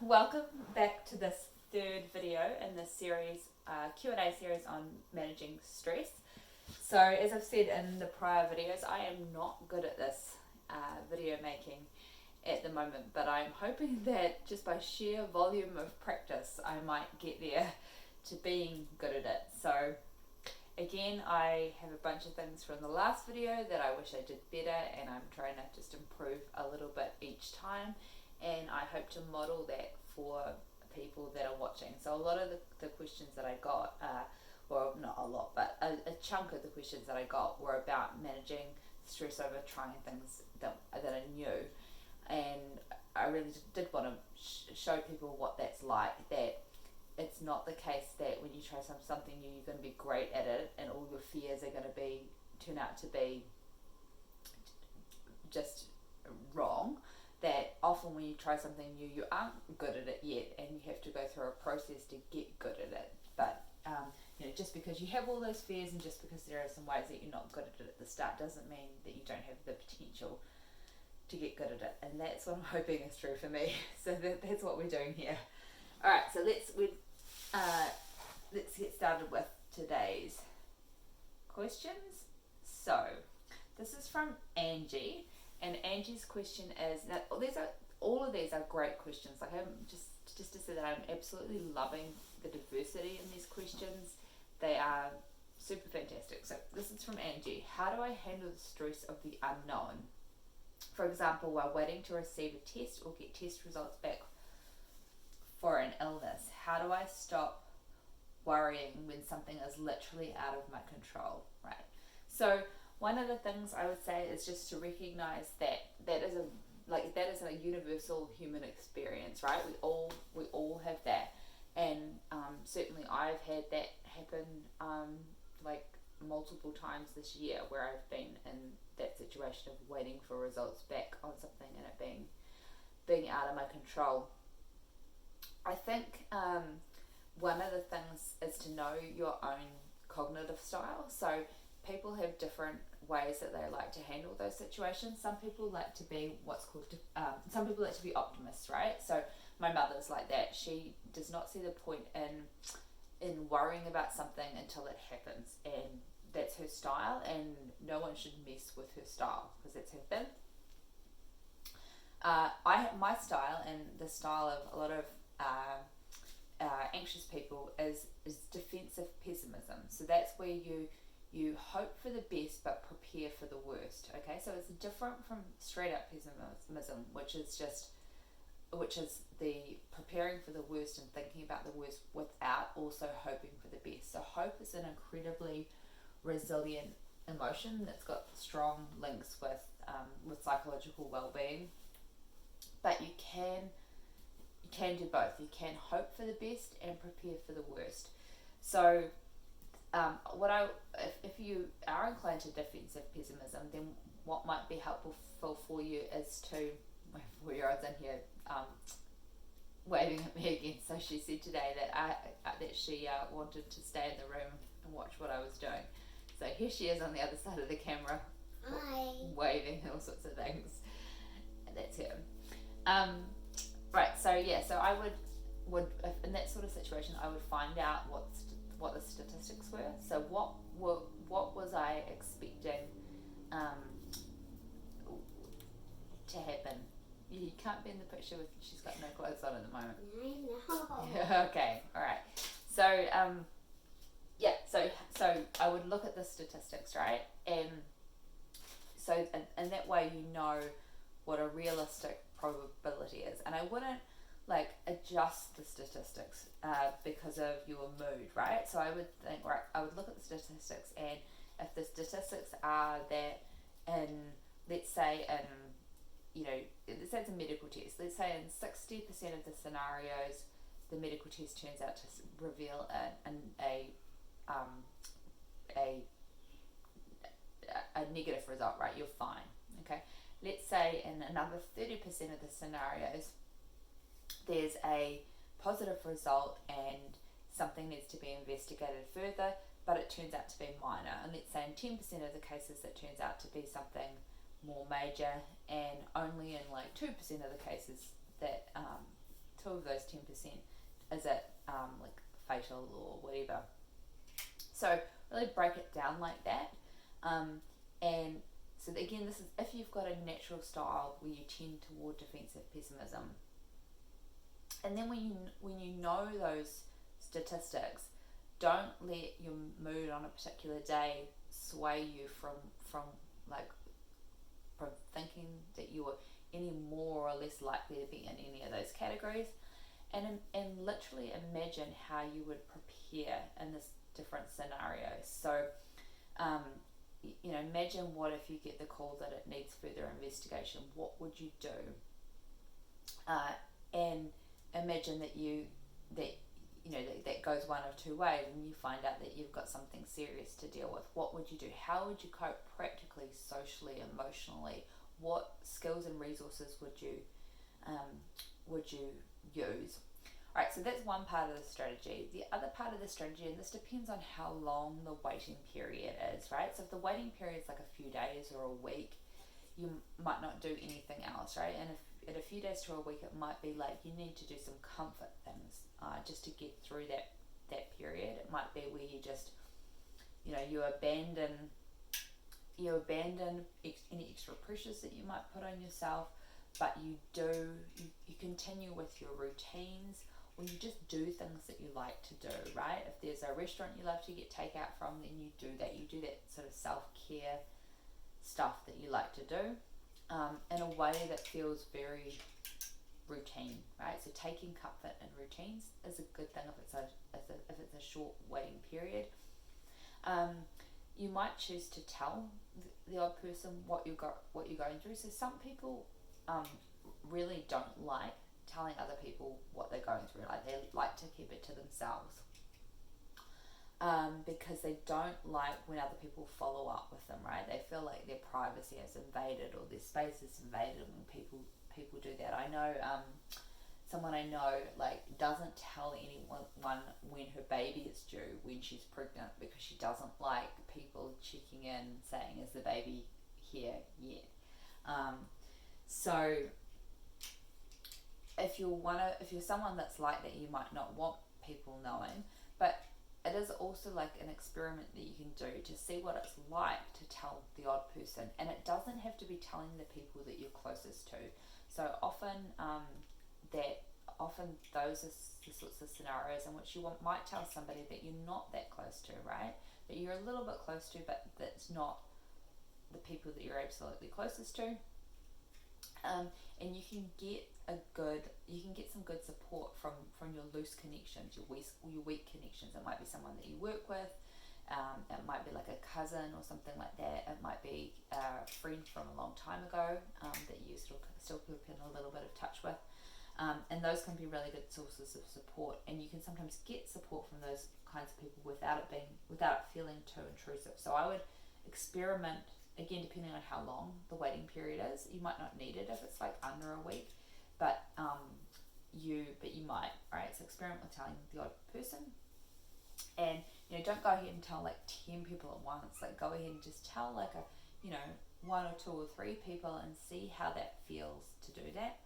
Welcome back to this third video in this series, Q&A series on managing stress. So as I've said in the prior videos, I am not good at this video making at the moment, but I'm hoping that just by sheer volume of practice I might get there to being good at it. So again, I have a bunch of things from the last video that I wish I did better, and I'm trying to just improve a little bit each time, and I hope to model that for people that are watching. So a lot of the questions that I got, well, not a lot, but a chunk of the questions that I got were about managing stress over trying things that are new. And I really did want to show people what that's like, that it's not the case that when you try something new you're going to be great at it and all your fears are going to turn out to be just wrong. That often when you try something new you aren't good at it yet, and you have to go through a process to get good at it. But just because you have all those fears and just because there are some ways that you're not good at it at the start doesn't mean that you don't have the potential to get good at it, and that's what I'm hoping is true for me. So that's what we're doing here. All right, so let's get started with today's questions. So this is from Angie, and Angie's question is that all of these are great questions. Like, I'm just to say that I'm absolutely loving the diversity in these questions. They are super fantastic. So this is from Angie. How do I handle the stress of the unknown? For example, while waiting to receive a test or get test results back for an illness, how do I stop worrying when something is literally out of my control, right? So one of the things I would say is just to recognize that is a universal human experience, right? We all have that, and certainly I've had that happen multiple times this year, where I've been in that situation of waiting for results back on something and it being out of my control. I think one of the things is to know your own cognitive style. So people have different ways that they like to handle those situations. Some people like to be some people like to be optimists, right? So my mother's like that. She does not see the point in worrying about something until it happens, and that's her style, and no one should mess with her style because that's her thing. My style, and the style of a lot of anxious people, is defensive pessimism. So that's where you hope for the best but prepare for the worst. Okay, so it's different from straight up pessimism, which is the preparing for the worst and thinking about the worst without also hoping for the best. So hope is an incredibly resilient emotion that's got strong links with psychological well-being. But you can do both. You can hope for the best and prepare for the worst. So if you are inclined to defensive pessimism, then what might be helpful for you is to, my 4-year-old's in here waving at me again. So she said today that she wanted to stay in the room and watch what I was doing. So here she is on the other side of the camera. Hi. Waving all sorts of things. And that's her. Right, so I would in that sort of situation, I would find out what the statistics were. So what was I expecting to happen? You can't be in the picture with, she's got no clothes on at the moment. I know. Okay, all right. So so I would look at the statistics, right? And so and that way you know what a realistic probability is. And I wouldn't adjust the statistics because of your mood, right? So I would think, right, I would look at the statistics, and if the statistics are that let's say it's a medical test. Let's say in 60% of the scenarios, the medical test turns out to reveal a negative result, right? You're fine. Okay. Let's say in another 30% of the scenarios, there's a positive result and something needs to be investigated further, but it turns out to be minor. And let's say in 10% of the cases, it turns out to be something more major, and only in 2% of the cases that 2 of those 10%, is it like fatal or whatever? So really break it down like that. And so again, this is if you've got a natural style where you tend toward defensive pessimism. And then when you know those statistics, don't let your mood on a particular day sway you from thinking that you are any more or less likely to be in any of those categories, and literally imagine how you would prepare in this different scenarios. So imagine what if you get the call that it needs further investigation. What would you do? And imagine that goes one of two ways, and you find out that you've got something serious to deal with. What would you do? How would you cope practically, socially, emotionally? What skills and resources would you use? All right, so that's one part of the strategy. The other part of the strategy, and this depends on how long the waiting period is, right? So if the waiting period is like a few days or a week, you might not do anything else, right? And if in a few days to a week, it might be like you need to do some comfort things just to get through that period. It might be where you just, you abandon any extra pressures that you might put on yourself, but you continue with your routines, or you just do things that you like to do, right? If there's a restaurant you love to get takeout from, then you do that. You do that sort of self-care stuff that you like to do in a way that feels very routine, right? So taking comfort in routines is a good thing if it's a short waiting period. You might choose to tell the odd person what you're going through. So some people really don't like telling other people what they're going through. Like they like to keep it to themselves because they don't like when other people follow up with them, right? They feel like their privacy is invaded or their space is invaded when people do that. I know someone I know doesn't tell anyone when her baby is due when she's pregnant, because she doesn't like people checking in saying, is the baby here yet? So if you're someone that's like that, you might not want people knowing, but it is also like an experiment that you can do to see what it's like to tell the odd person, and it doesn't have to be telling the people that you're closest to. So often those are the sorts of scenarios in which you might tell somebody that you're not that close to, right? That you're a little bit close to, but that's not the people that you're absolutely closest to. And you can get some good support from your loose connections, your weak connections. It might be someone that you work with. It might be like a cousin or something like that. It might be a friend from a long time ago that you still keep in a little bit of touch with. And those can be really good sources of support, and you can sometimes get support from those kinds of people without it feeling too intrusive. So I would experiment, again, depending on how long the waiting period is. You might not need it if it's like under a week, but you might, right? So experiment with telling the odd person, and don't go ahead and tell like 10 people at once. Like go ahead and just tell like one or two or three people and see how that feels to do that.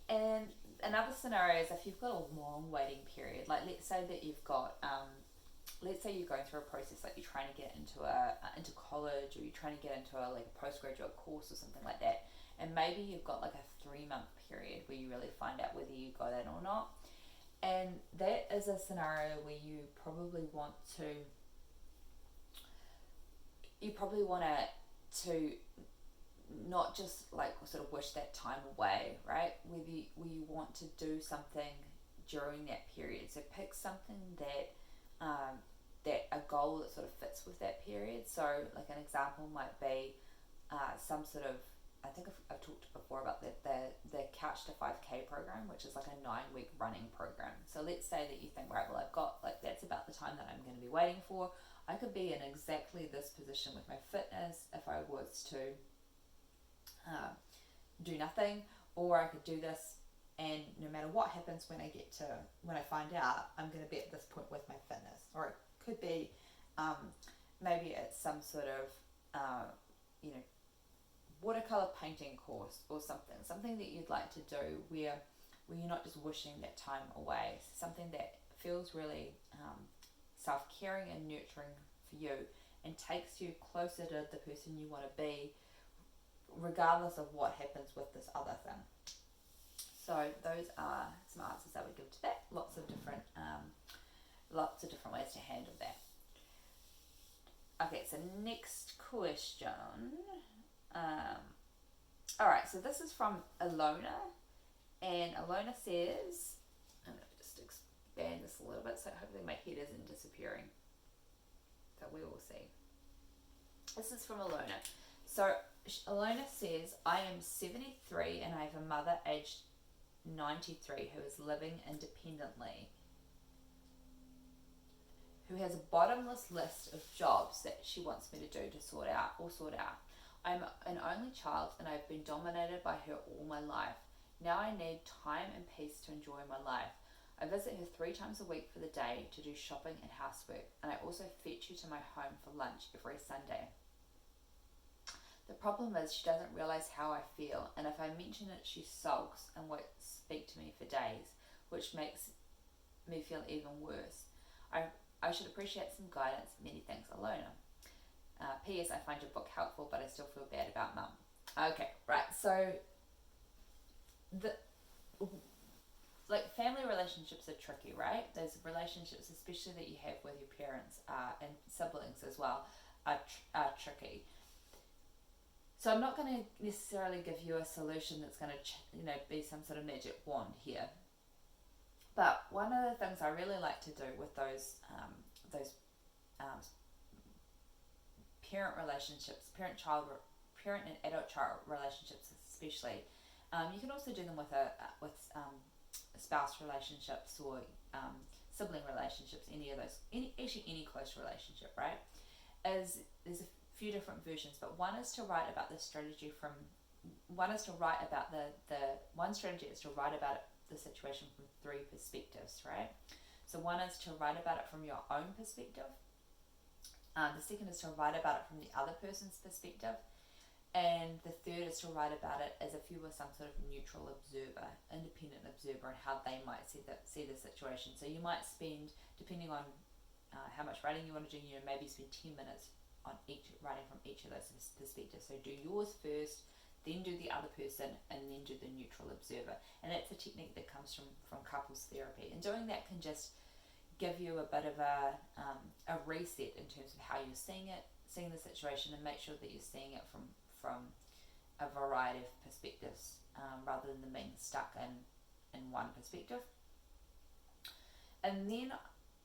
And another scenario is if you've got a long waiting period, like let's say that you've got let's say you're going through a process, like you're trying to get into college, or you're trying to get into a postgraduate course or something like that, and maybe you've got like a 3-month period where you really find out whether you got in or not. And that is a scenario where you probably want to not just like sort of wish that time away, right? Where you want to do something during that period. So pick something that a goal that sort of fits with that period. So like an example might be some sort of, I think I've talked before about the Couch to 5K program, which is like a 9-week running program. So let's say that you think, right, well, I've got that's about the time that I'm going to be waiting for. I could be in exactly this position with my fitness if I was to do nothing, or I could do this, and no matter what happens when I find out, I'm going to be at this point with my fitness. Or it could be maybe it's some sort of watercolor painting course or something that you'd like to do where where you're not just wishing that time away. Something that feels really self-caring and nurturing for you and takes you closer to the person you want to be, regardless of what happens with this other thing. So those are some answers I would give to that. Lots of different ways to handle that. Okay, so next question. Alright, so this is from Alona, and Alona says, I'm going to just expand this a little bit so hopefully my head isn't disappearing, but we will see. This is from Alona. So Alona says, I am 73 and I have a mother aged 93 who is living independently, who has a bottomless list of jobs that she wants me to do to sort out. I'm an only child and I've been dominated by her all my life. Now I need time and peace to enjoy my life. I visit her 3 times a week for the day to do shopping and housework, and I also fetch her to my home for lunch every Sunday. The problem is she doesn't realise how I feel, and if I mention it she sulks and won't speak to me for days, which makes me feel even worse. I should appreciate some guidance. Many thanks, Alona. P.S. I find your book helpful, but I still feel bad about Mum. Okay, right. So, family relationships are tricky, right? Those relationships, especially that you have with your parents and siblings as well, are tricky. So I'm not going to necessarily give you a solution that's going to, be some sort of magic wand here. But one of the things I really like to do with those parent relationships, parent and adult child relationships especially, you can also do them with spouse relationships or sibling relationships, any of those, any close relationship, right? There's a few different versions, but one is to write about the strategy one strategy is to write about the situation from 3 perspectives, right? So one is to write about it from your own perspective. The second is to write about it from the other person's perspective. And the third is to write about it as if you were some sort of neutral observer, independent observer, and how they might see the situation. So you might spend, depending on how much writing you want to do, maybe spend 10 minutes on writing from each of those perspectives. So do yours first, then do the other person, and then do the neutral observer. And that's a technique that comes from couples therapy. And doing that can just give you a bit of a reset in terms of how you're seeing the situation, and make sure that you're seeing it from a variety of perspectives, rather than being stuck in one perspective. And then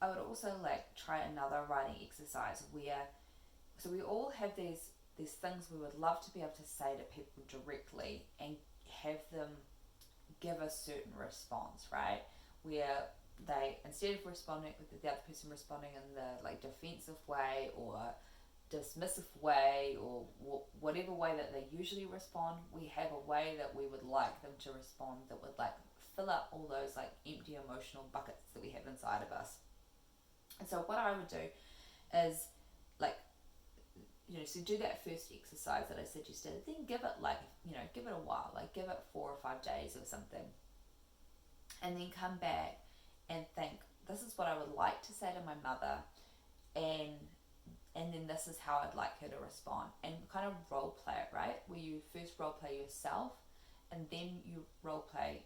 I would also try another writing exercise where, so we all have these things we would love to be able to say to people directly and have them give a certain response, right? Where they, instead of responding with the other person responding in the defensive way or dismissive way or whatever way that they usually respond, we have a way that we would like them to respond that would fill up all those empty emotional buckets that we have inside of us. And so what I would do is so do that first exercise that I suggested, then give it give it a while, give it 4 or 5 days or something, and then come back and think, this is what I would like to say to my mother, and then this is how I'd like her to respond, and kind of role play it, right? Where you first role play yourself, and then you role play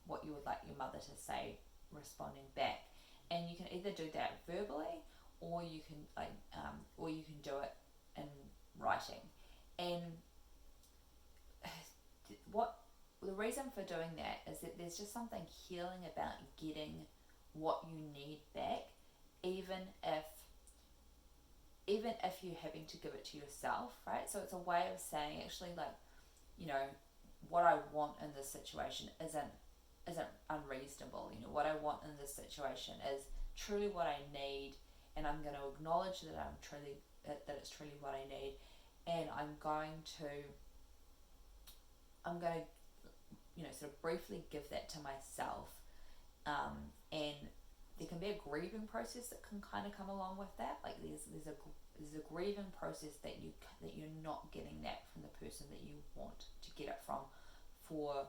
what you would like your mother to say responding back. And you can either do that verbally, or you can do it in writing. And the reason for doing that is that there's just something healing about getting what you need back, even if you're having to give it to yourself, right? So it's a way of saying, actually, what I want in this situation isn't unreasonable. What I want in this situation is truly what I need, and I'm going to acknowledge that it's truly what I need, and I'm going to sort of briefly give that to myself, and there can be a grieving process that can kind of come along with that. There's a grieving process that you're not getting that from the person that you want to get it from, for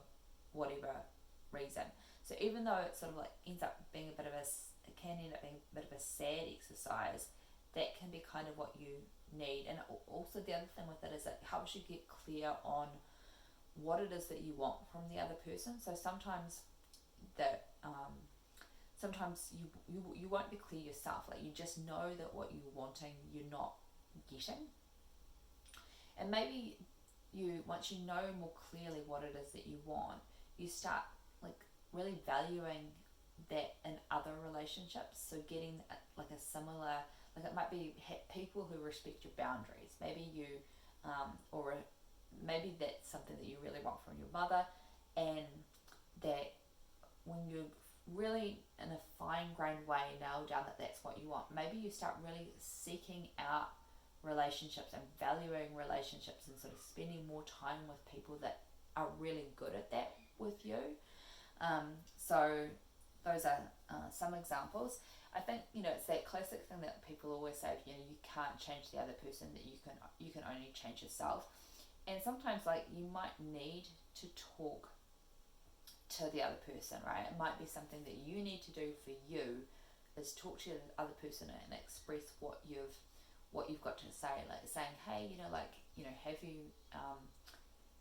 whatever reason. So even though it sort of like ends up being it can end up being a bit of a sad exercise, that can be kind of what you need. And also the other thing with it is it helps you get clear on what it is that you want from the other person. So sometimes that sometimes you won't be clear yourself. Like you just know that what you're wanting you're not getting, and maybe once you know more clearly what it is that you want, you start like really valuing that in other relationships. So getting like a similar, like it might be people who respect your boundaries. Maybe you or maybe that's something that you really want from your mother, and that when you really in a fine-grained way nail down that that's what you want, maybe you start really seeking out relationships and valuing relationships and sort of spending more time with people that are really good at that with you. So those are some examples. I think it's that classic thing that people always say, you can't change the other person, that you can only change yourself. And sometimes like you might need to talk to the other person, right? It might be something that you need to do for you, is talk to the other person and express what you've got to say, like saying, hey, have you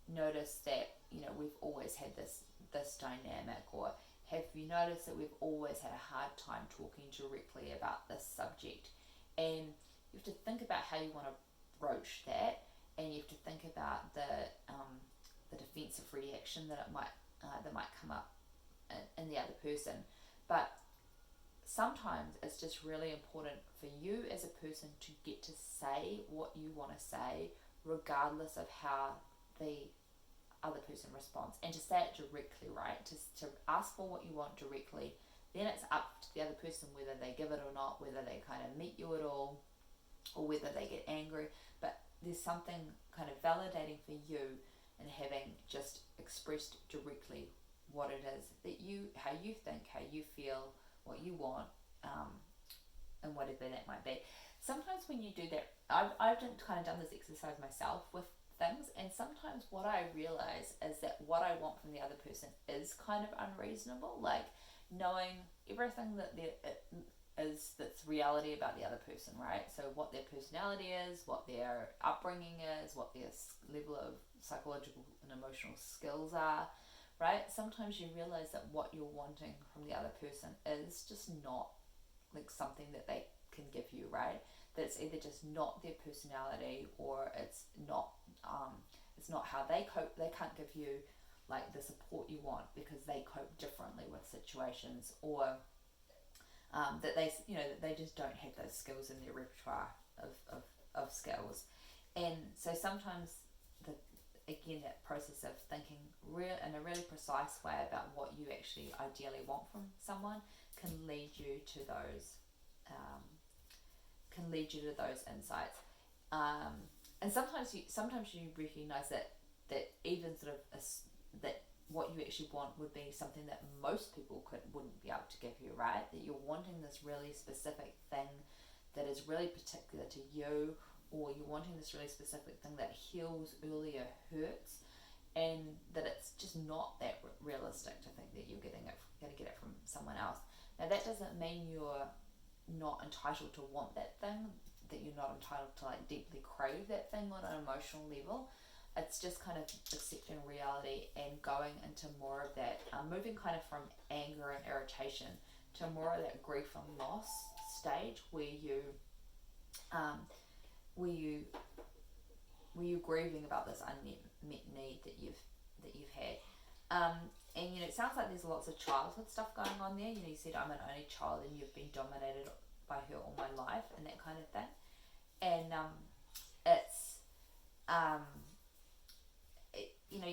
noticed that we've always had this dynamic, or have you noticed that we've always had a hard time talking directly about this subject? And you have to think about how you want to broach that, and you have to think about the defensive reaction that might come up in the other person. But sometimes it's just really important for you as a person to get to say what you want to say, regardless of how the other person responds, and to say it directly, right? To ask for what you want directly. Then it's up to the other person whether they give it or not, whether they kind of meet you at all, or whether they get angry. But there's something kind of validating for you in having just expressed directly what it is that how you think, how you feel, what you want, and whatever that might be. Sometimes when you do that, I've kind of done this exercise myself with things, and sometimes what I realize is that what I want from the other person is kind of unreasonable, like knowing everything that that's reality about the other person, right? So what their personality is, what their upbringing is, what their level of psychological and emotional skills are, right? Sometimes you realize that what you're wanting from the other person is just not like something that they can give you, right? That it's either just not their personality, or it's not how they cope. They can't give you like the support you want because they cope differently with situations, or that they just don't have those skills in their repertoire of skills. And so sometimes that process of thinking in a really precise way about what you actually ideally want from someone can lead you to those insights. And sometimes you recognize that even sort of that what you actually want would be something that most people wouldn't be able to give you, right? That you're wanting this really specific thing that is really particular to you, or you're wanting this really specific thing that heals earlier hurts, and that it's just not that realistic to think that you're going to get it from someone else. Now that doesn't mean you're not entitled to want that thing, that you're not entitled to like deeply crave that thing on an emotional level. It's just kind of accepting reality and going into more of that, moving kind of from anger and irritation to more of that grief and loss stage where you're grieving about this unmet need that you've had. And it sounds like there's lots of childhood stuff going on there. You said I'm an only child and you've been dominated by her all my life and that kind of thing. And it's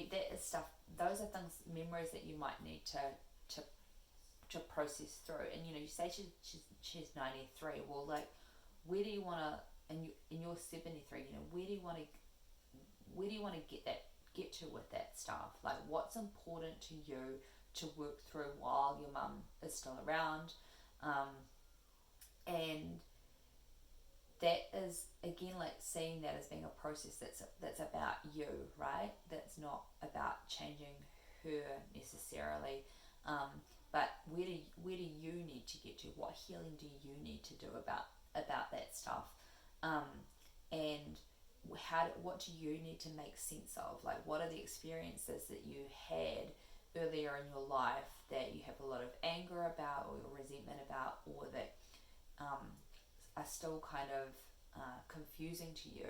that is stuff. Those are things, memories that you might need to process through. And you say she's 93. Well, like, where do you want to? And you're 73. Where do you want to get to with that stuff? Like, what's important to you to work through while your mum is still around, and that is again like seeing that as being a process that's about you, right? That's not about changing her necessarily. But where do you need to get to? What healing do you need to do about that stuff? And what do you need to make sense of? Like, what are the experiences that you had earlier in your life that you have a lot of anger about or resentment about, or that are still kind of confusing to you?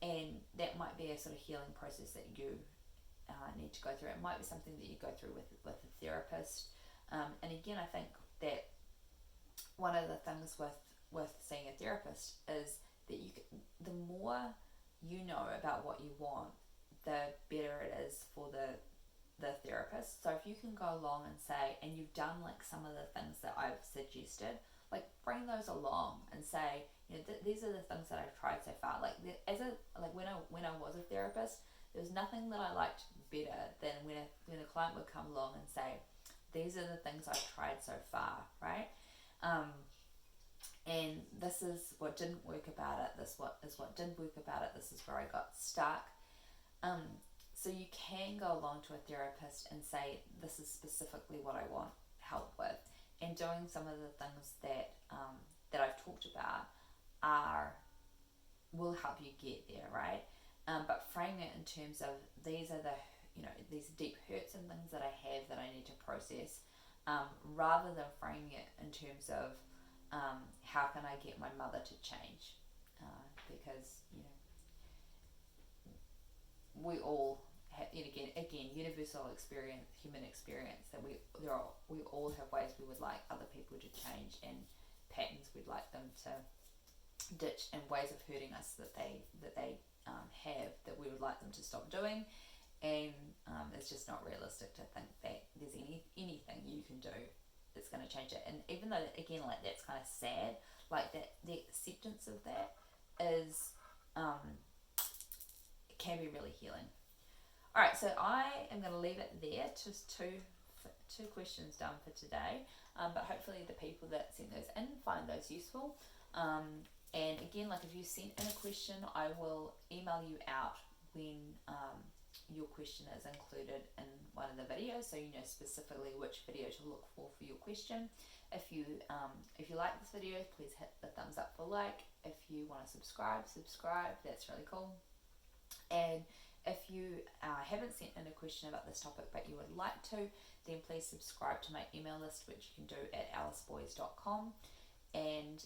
And that might be a sort of healing process that you need to go through. It might be something that you go through with a therapist. And again, I think that one of the things with seeing a therapist is that the more you know about what you want, the better it is for the therapist. So if you can go along and say, and you've done like some of the things that I've suggested, like bring those along and say, these are the things that I've tried so far. Like when I was a therapist, there was nothing that I liked better than when a client would come along and say, these are the things I've tried so far, right? And this is what didn't work about it. This is what did work about it. This is where I got stuck. So you can go along to a therapist and say, this is specifically what I want help with, and doing some of the things that I've talked about will help you get there, right? But frame it in terms of these are these deep hurts and things that I have that I need to process, rather than framing it in terms of how can I get my mother to change, because we all have, again universal experience, human experience, that we all have ways we would like other people to change, and patterns we'd like them to ditch, and ways of hurting us that they have that we would like them to stop doing. And it's just not realistic to think that there's anything you can do that's going to change it. And even though, again, like that's kind of sad, like that the acceptance of that is can be really healing. All right, so I am going to leave it there. Just two questions done for today, but hopefully the people that sent those in find those useful. And again, like if you sent in a question, I will email you out when your question is included in one of the videos, so you know specifically which video to look for your question. If you like this video, please hit the thumbs up for like. If you want to subscribe, that's really cool. And if you haven't sent in a question about this topic but you would like to, then please subscribe to my email list, which you can do at aliceboys.com, and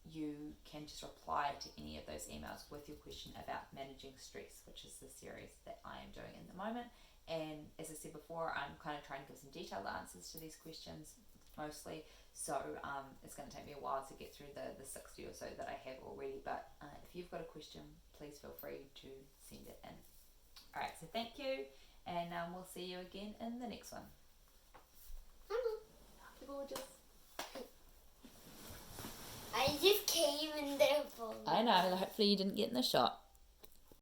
you can just reply to any of those emails with your question about managing stress, which is the series that I am doing in the moment. And as I said before, I'm kind of trying to give some detailed answers to these questions mostly, so it's going to take me a while to get through the 60 or so that I have already. But if you've got a question, please feel free to send it in. Alright, so thank you, and we'll see you again in the next one. Gorgeous. I just came in there for me. I know, hopefully you didn't get in the shot.